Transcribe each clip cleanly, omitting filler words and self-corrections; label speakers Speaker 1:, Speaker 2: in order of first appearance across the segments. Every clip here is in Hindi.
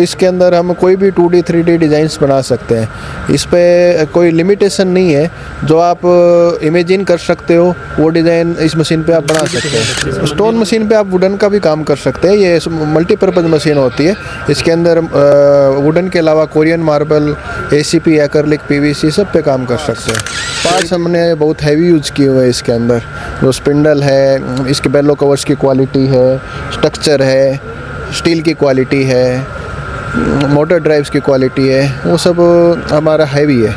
Speaker 1: इसके अंदर हम कोई भी 2D 3D डिज़ाइंस बना सकते हैं। इस पे कोई लिमिटेशन नहीं है, जो आप इमेजिन कर सकते हो वो डिज़ाइन इस मशीन पे आप बना सकते हैं। स्टोन मशीन पे आप वुडन का भी काम कर सकते हैं। ये मल्टीपर्पज़ मशीन होती है। इसके अंदर वुडन के अलावा Korean marble, ACP, acrylic, PVC सब पे काम कर सकते हैं। पार्ट्स हमने बहुत हैवी यूज़ किए हुए हैं इसके अंदर। जो स्पिंडल है, इसके बेलो कवर्स की क्वालिटी है, स्ट्रक्चर है, स्टील की क्वालिटी है, मोटर ड्राइव्स की क्वालिटी है, वो सब हमारा हैवी है।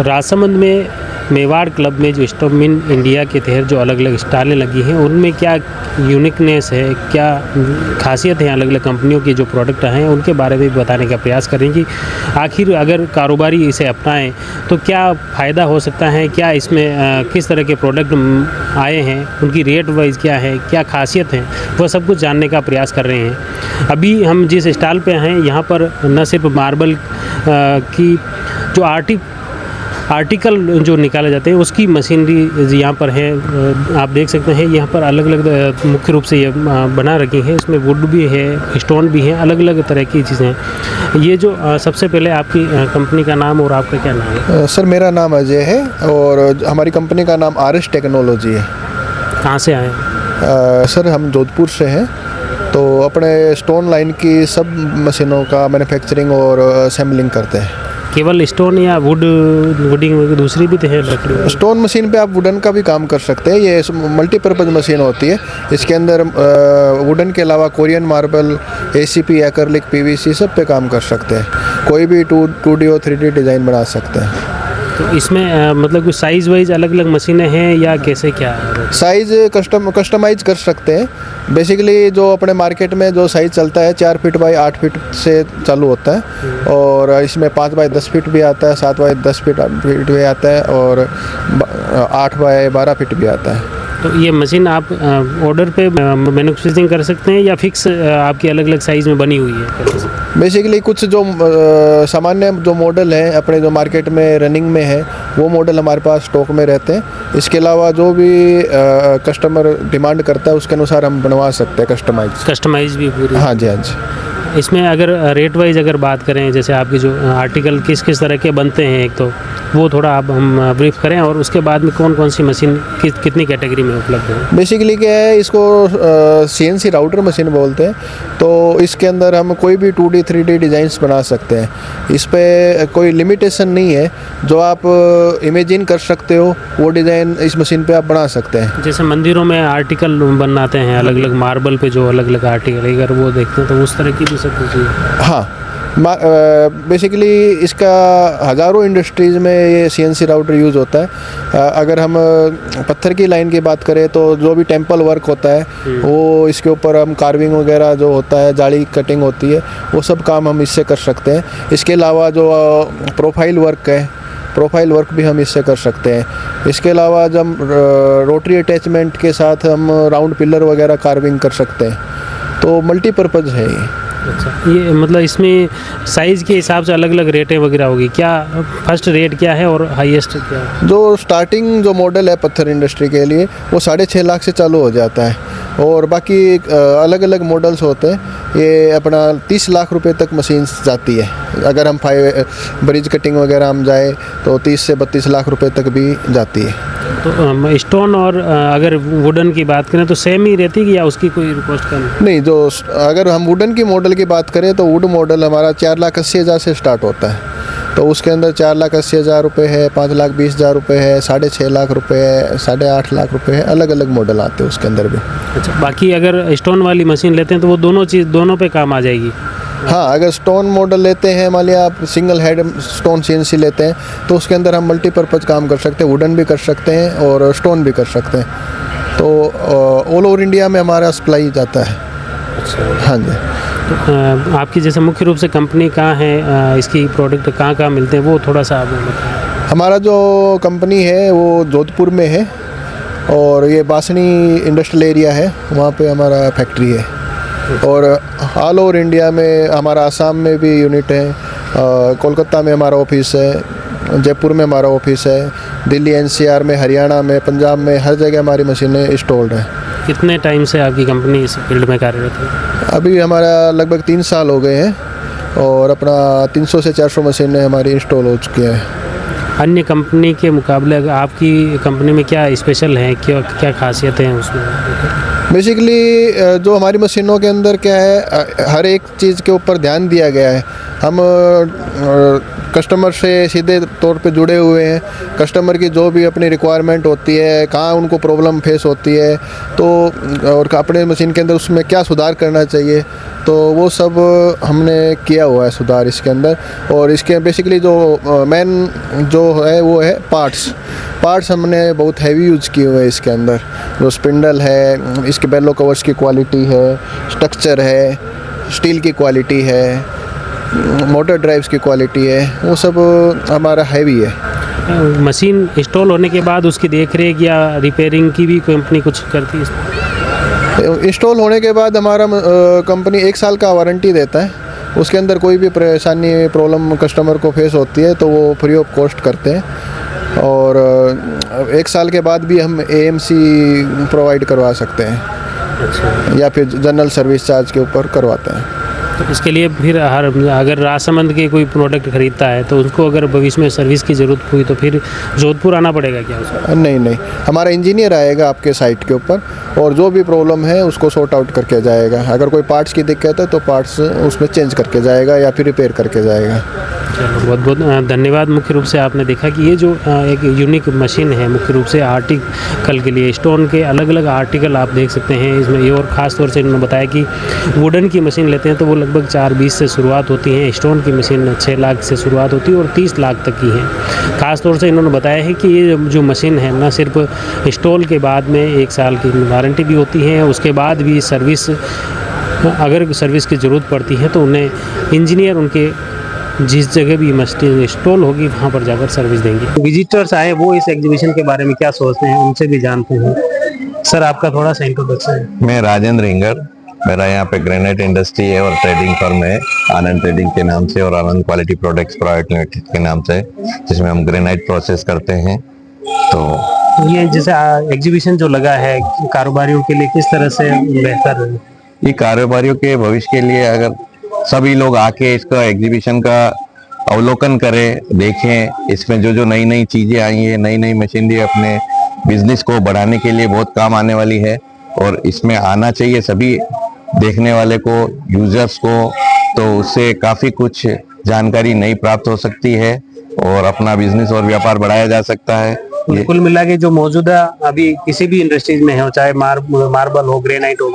Speaker 2: राजसमंद में मेवाड़ क्लब में जो स्टोमिन इंडिया के तहत जो अलग अलग स्टॉलें लगी हैं, उनमें क्या यूनिकनेस है, क्या खासियत है अलग अलग कंपनियों की जो प्रोडक्ट हैं, उनके बारे में भी बताने का प्रयास करें कि आखिर अगर कारोबारी इसे अपनाएं तो क्या फ़ायदा हो सकता है, क्या इसमें किस तरह के प्रोडक्ट आए हैं, उनकी रेट वाइज क्या है, क्या खासियत है, वह सब कुछ जानने का प्रयास कर रहे हैं। अभी हम जिस स्टॉल पे हैं, यहाँ पर न सिर्फ मार्बल की जो आर्टिकल जो निकाले जाते हैं उसकी मशीनरी यहाँ पर है। आप देख सकते हैं यहाँ पर अलग अलग मुख्य रूप से ये बना रखी हैं। इसमें वुड भी है, स्टोन भी है, अलग अलग तरह की चीज़ें हैं। ये जो सबसे पहले आपकी कंपनी का नाम और आपका क्या नाम है?
Speaker 1: सर, मेरा नाम अजय है और हमारी कंपनी का नाम RS टेक्नोलॉजी है।
Speaker 2: कहाँ से आए?
Speaker 1: सर, हम जोधपुर से हैं। तो अपने स्टोन लाइन की सब मशीनों का मैन्युफैक्चरिंग और असेंबलिंग करते हैं।
Speaker 2: केवल स्टोन या वुडिंग दूसरी भी तो है लकड़ी?
Speaker 1: स्टोन मशीन पे आप वुडन का भी काम कर सकते हैं। ये मल्टीपर्पज़ मशीन होती है। इसके अंदर वुडन के अलावा Korean marble, ACP, acrylic, PVC सब पे काम कर सकते हैं। कोई भी 2D और 3D डिज़ाइन बना सकते हैं।
Speaker 2: तो इसमें मतलब कुछ साइज़ वाइज अलग अलग मशीनें हैं या कैसे क्या है?
Speaker 1: साइज़ कस्टमाइज कर सकते हैं। बेसिकली जो अपने मार्केट में जो साइज़ चलता है 4 फीट बाई 8 फीट से चालू होता है, और इसमें 5 बाई 10 फीट भी आता है, 7 बाई 10 फीट भी आता है, और 8 बाई 12 फीट भी आता है।
Speaker 2: तो ये मशीन आप ऑर्डर पे मैन्युफैक्चरिंग कर सकते हैं या फिक्स आपकी अलग अलग साइज़ में बनी हुई है?
Speaker 1: बेसिकली कुछ जो सामान्य जो मॉडल हैं अपने जो मार्केट में रनिंग में है, वो मॉडल हमारे पास स्टॉक में रहते हैं। इसके अलावा जो भी कस्टमर डिमांड करता है उसके अनुसार हम बनवा सकते हैं कस्टमाइज भी पूरी। हाँ जी, हाँ जी।
Speaker 2: इसमें अगर रेट वाइज अगर बात करें, जैसे आपके जो आर्टिकल किस किस तरह के बनते हैं, एक तो वो थोड़ा आप हम ब्रीफ करें, और उसके बाद में कौन कौन सी मशीन कितनी कैटेगरी में उपलब्ध है?
Speaker 1: बेसिकली क्या है, इसको CNC राउटर मशीन बोलते हैं। तो इसके अंदर हम कोई भी 2D 3D डिज़ाइंस बना सकते हैं। इस पे कोई लिमिटेशन नहीं है, जो आप इमेजिन कर सकते हो वो डिज़ाइन इस मशीन पे आप बना सकते हैं।
Speaker 2: जैसे मंदिरों में आर्टिकल बनाते हैं अलग अलग मार्बल पे, जो अलग अलग आर्टिकल अगर वो देखते हैं तो उस तरह की भी सब कुछ है।
Speaker 1: हाँ, बेसिकली इसका हज़ारों इंडस्ट्रीज़ में ये CNC राउटर यूज़ होता है। अगर हम पत्थर की लाइन की बात करें तो जो भी टेम्पल वर्क होता है, वो इसके ऊपर हम कार्विंग वगैरह जो होता है, जाली कटिंग होती है, वो सब काम हम इससे कर सकते हैं। इसके अलावा जो प्रोफाइल वर्क भी हम इससे कर सकते हैं। इसके अलावा जब रोटरी अटैचमेंट के साथ हम राउंड पिलर वगैरह कार्विंग कर सकते हैं। तो मल्टीपर्पज़ है ये।
Speaker 2: अच्छा, ये मतलब इसमें साइज़ के हिसाब से अलग अलग रेटें वगैरह होगी क्या? फर्स्ट रेट क्या है और हाईएस्ट क्या है?
Speaker 1: जो स्टार्टिंग जो मॉडल है पत्थर इंडस्ट्री के लिए, वो 6.5 लाख से चालू हो जाता है, और बाकी अलग अलग मॉडल्स होते हैं। ये अपना 30 लाख रुपए तक मशीन जाती है। अगर हम ब्रिज कटिंग वगैरह हम जाए तो 30 से 32 लाख रुपए तक भी जाती है।
Speaker 2: तो स्टोन और अगर वुडन की बात करें तो सेम ही रहती है या उसकी कोई कॉस्ट कम?
Speaker 1: नहीं, जो अगर हम वुडन की मॉडल की बात करें तो वुड मॉडल हमारा 4,80,000 से स्टार्ट होता है। तो उसके अंदर 4,80,000 रुपये है, 5,20,000 रुपये है, 6.5 लाख रुपये है, 8.5 लाख रुपये है। अलग अलग मॉडल आते हैं उसके अंदर भी।
Speaker 2: अच्छा, बाकी अगर स्टोन वाली मशीन लेते हैं तो वो दोनों पे काम आ जाएगी?
Speaker 1: हाँ, अगर स्टोन मॉडल लेते हैं, मान लिया आप सिंगल हेड स्टोन CNC लेते हैं, तो उसके अंदर हम मल्टीपर्पज़ काम कर सकते हैं। वुडन भी कर सकते हैं और स्टोन भी कर सकते हैं। तो ऑल ओवर इंडिया में हमारा सप्लाई जाता है।
Speaker 2: अच्छा,
Speaker 1: हाँ जी।
Speaker 2: तो आपकी जैसे मुख्य रूप से कंपनी कहाँ है, इसकी प्रोडक्ट कहाँ कहाँ मिलते हैं, वो थोड़ा सा आप बताएं।
Speaker 1: हमारा जो कंपनी है वो जोधपुर में है, और ये बासनी इंडस्ट्रियल एरिया है, वहाँ पे हमारा फैक्ट्री है। और ऑल ओवर इंडिया में हमारा आसाम में भी यूनिट है, कोलकाता में हमारा ऑफिस है, जयपुर में हमारा ऑफिस है, दिल्ली NCR में, हरियाणा में, पंजाब में, हर जगह हमारी मशीनें इंस्टॉल्ड हैं।
Speaker 2: कितने टाइम से आपकी कंपनी इस फील्ड में कार्यरत है?
Speaker 1: अभी हमारा लगभग 3 साल हो गए हैं और अपना 300 से 400 मशीनें हमारी इंस्टॉल हो चुकी हैं।
Speaker 2: अन्य कंपनी के मुकाबले अगर आपकी कंपनी में क्या स्पेशल है, क्या क्या खासियतें हैं उसमें?
Speaker 1: बेसिकली जो हमारी मशीनों के अंदर क्या है, हर एक चीज़ के ऊपर ध्यान दिया गया है। हम कस्टमर से सीधे तौर पे जुड़े हुए हैं। कस्टमर की जो भी अपनी रिक्वायरमेंट होती है, कहाँ उनको प्रॉब्लम फेस होती है, तो और अपने मशीन के अंदर उसमें क्या सुधार करना चाहिए, तो वो सब हमने किया हुआ है सुधार इसके अंदर। और इसके बेसिकली जो मेन जो है वो है पार्ट्स हमने बहुत हैवी यूज़ किए हुए हैं इसके अंदर। जो स्पिंडल है, इसके बेलो कवर्स की क्वालिटी है, स्ट्रक्चर है, स्टील की क्वालिटी है, मोटर ड्राइव्स की क्वालिटी है, वो सब हमारा हैवी है।
Speaker 2: मशीन इंस्टॉल होने के बाद उसकी देखरेख या रिपेयरिंग की भी कंपनी कुछ करती है?
Speaker 1: इंस्टॉल होने के बाद हमारा कंपनी 1 साल का वारंटी देता है। उसके अंदर कोई भी परेशानी प्रॉब्लम कस्टमर को फेस होती है तो वो फ्री ऑफ कॉस्ट करते हैं। और 1 साल के बाद भी हम AMC प्रोवाइड करवा सकते हैं।
Speaker 2: अच्छा।
Speaker 1: या फिर जनरल सर्विस चार्ज के ऊपर करवाते हैं।
Speaker 2: तो इसके लिए फिर अगर राजसमंद के कोई प्रोडक्ट खरीदता है तो उसको अगर भविष्य में सर्विस की ज़रूरत हुई तो फिर जोधपुर आना पड़ेगा क्या उसको?
Speaker 1: नहीं, हमारा इंजीनियर आएगा आपके साइट के ऊपर और जो भी प्रॉब्लम है उसको सॉर्ट आउट करके जाएगा। अगर कोई पार्ट्स की दिक्कत है तो पार्ट्स उसमें चेंज करके जाएगा या फिर रिपेयर करके जाएगा।
Speaker 2: चलो, बहुत बहुत धन्यवाद। मुख्य रूप से आपने देखा कि ये जो एक यूनिक मशीन है, मुख्य रूप से आर्टिकल के लिए स्टोन के अलग अलग आर्टिकल आप देख सकते हैं इसमें। ये और ख़ास तौर से इन्होंने बताया कि वुडन की मशीन लेते हैं तो वो लगभग 4-20 से शुरुआत होती है, स्टोन की मशीन 6 लाख से शुरुआत होती है और 30 लाख तक की है। ख़ास तौर से इन्होंने बताया है कि ये जो मशीन है न सिर्फ इंस्टॉल के बाद में 1 साल की वारंटी भी होती है, उसके बाद भी सर्विस, अगर सर्विस की ज़रूरत पड़ती है तो उन्हें इंजीनियर उनके जिस जगह भी मशीन इंस्टॉल होगी वहाँ पर जाकर सर्विस देंगे। विजिटर्स आए वो इस एग्जीबिशन के बारे में क्या सोचते हैं उनसे भी जानते हैं। सर, आपका थोड़ा सा इंट्रोडक्शन।
Speaker 3: मैं राजेंद्र हिंगर, मेरा यहाँ पे ग्रेनाइट इंडस्ट्री है और ट्रेडिंग फर्म है आनंद ट्रेडिंग के नाम से और आनंद क्वालिटी प्रोडक्ट्स प्राइवेट लिमिटेड के नाम से, जिसमें हम ग्रेनाइट प्रोसेस करते हैं। तो
Speaker 2: ये जैसे एग्जीबिशन जो लगा है कारोबारियों के लिए किस तरह से बेहतर है?
Speaker 3: ये कारोबारियों के भविष्य के लिए अगर सभी लोग आके इसका एग्जीबिशन का अवलोकन करें, देखें, इसमें जो जो नई नई चीजें आई हैं, नई नई मशीनरी अपने बिजनेस को बढ़ाने के लिए बहुत काम आने वाली है और इसमें आना चाहिए सभी देखने वाले को, यूजर्स को। तो उससे काफी कुछ जानकारी नई प्राप्त हो सकती है और अपना बिजनेस और व्यापार बढ़ाया जा सकता है।
Speaker 2: कुल मिला के जो मौजूदा अभी किसी भी इंडस्ट्रीज में हो, चाहे मार्बल हो, ग्रेनाइट हो,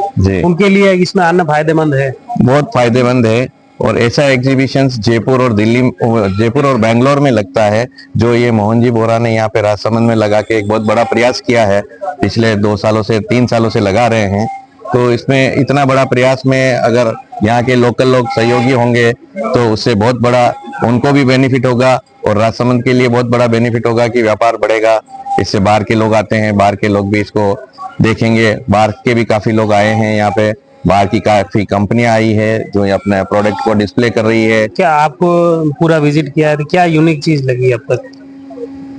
Speaker 2: उनके लिए इसमें आना फायदेमंद है,
Speaker 3: बहुत फायदेमंद है। और ऐसा एग्जीबिशंस जयपुर और बेंगलोर में लगता है, जो ये मोहन जी बोरा ने यहाँ पे राजसमंद में लगा के एक बहुत बड़ा प्रयास किया है। पिछले 2 सालों से 3 सालों से लगा रहे हैं। तो इसमें इतना बड़ा प्रयास में अगर यहाँ के लोकल लोग सहयोगी होंगे तो उससे बहुत बड़ा उनको भी बेनिफिट होगा और राजसमंद के लिए बहुत बड़ा बेनिफिट होगा कि व्यापार बढ़ेगा। इससे बाहर के लोग आते हैं, बाहर के लोग भी इसको देखेंगे। बाहर के भी काफी लोग आए हैं यहाँ पे, बाहर की काफी कंपनियां आई है जो अपने प्रोडक्ट को डिस्प्ले कर रही है।
Speaker 2: क्या आपको पूरा विजिट किया है तो क्या यूनिक चीज लगी अब तक?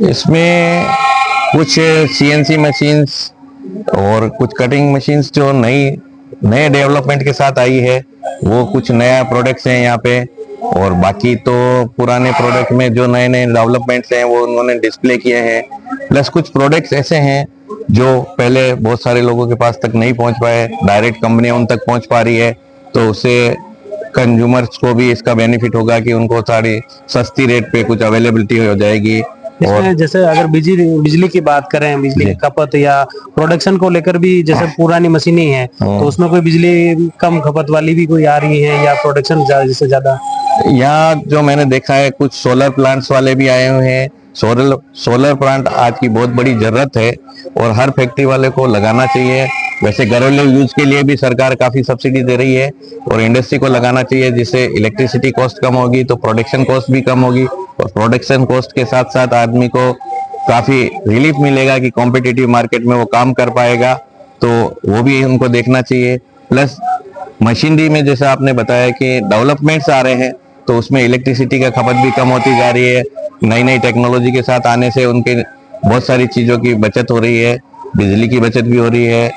Speaker 3: इसमें कुछ CNC मशीन्स और कुछ कटिंग मशीन्स जो नए डेवलपमेंट के साथ आई है, वो कुछ नया प्रोडक्ट्स हैं यहाँ पे। और बाकी तो पुराने प्रोडक्ट में जो नए नए डेवलपमेंट्स हैं वो उन्होंने डिस्प्ले किए हैं। प्लस कुछ प्रोडक्ट्स ऐसे हैं जो पहले बहुत सारे लोगों के पास तक नहीं पहुंच पाए, डायरेक्ट कंपनियां उन तक पहुंच पा रही है। तो उससे कंज्यूमर्स को भी इसका बेनिफिट होगा कि उनको सारी सस्ती रेट पे कुछ अवेलेबिलिटी हो जाएगी।
Speaker 2: और जैसे अगर बिजली की बात करें, बिजली की खपत या प्रोडक्शन को लेकर भी, जैसे पुरानी मशीनें हैं तो उसमें कोई बिजली कम खपत वाली भी कोई आ रही है या प्रोडक्शन जैसे ज्यादा?
Speaker 3: यहाँ जो मैंने देखा है कुछ सोलर प्लांट्स वाले भी आए हुए हैं। सोलर प्लांट आज की बहुत बड़ी जरूरत है और हर फैक्ट्री वाले को लगाना चाहिए। वैसे घरेलू यूज के लिए भी सरकार काफी सब्सिडी दे रही है और इंडस्ट्री को लगाना चाहिए, जिससे इलेक्ट्रिसिटी कॉस्ट कम होगी तो प्रोडक्शन कॉस्ट भी कम होगी और प्रोडक्शन कॉस्ट के साथ साथ आदमी को काफी रिलीफ मिलेगा कि कॉम्पिटिटिव मार्केट में वो काम कर पाएगा। तो वो भी उनको देखना चाहिए। प्लस मशीनरी में जैसा आपने बताया कि डेवलपमेंट्स आ रहे हैं तो उसमें इलेक्ट्रिसिटी का खपत भी कम होती जा रही है। नई नई टेक्नोलॉजी के साथ आने से उनके बहुत सारी चीजों की बचत हो रही है, बिजली की बचत भी हो रही है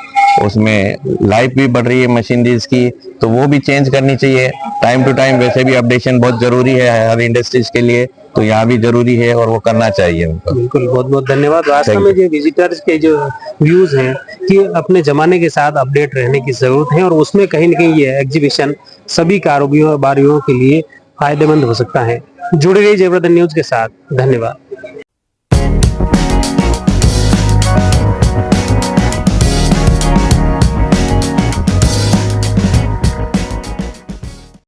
Speaker 3: उसमें लाइफ भी बढ़ रही है मशीनरीज की, तो वो भी चेंज करनी चाहिए टाइम टू टाइम। वैसे भी अपडेशन बहुत जरूरी है हर इंडस्ट्रीज के लिए, तो यहाँ भी जरूरी है और वो करना चाहिए उनको।
Speaker 2: बिल्कुल, बहुत बहुत धन्यवाद। वास्तव में जो विजिटर्स के जो व्यूज हैं कि अपने जमाने के साथ अपडेट रहने की जरूरत है, और उसमें कहीं ना कहीं ये एग्जीबिशन सभी कारोबारियों के लिए फायदेमंद हो सकता है। जुड़े रहिए जयवर्धन न्यूज के साथ। धन्यवाद।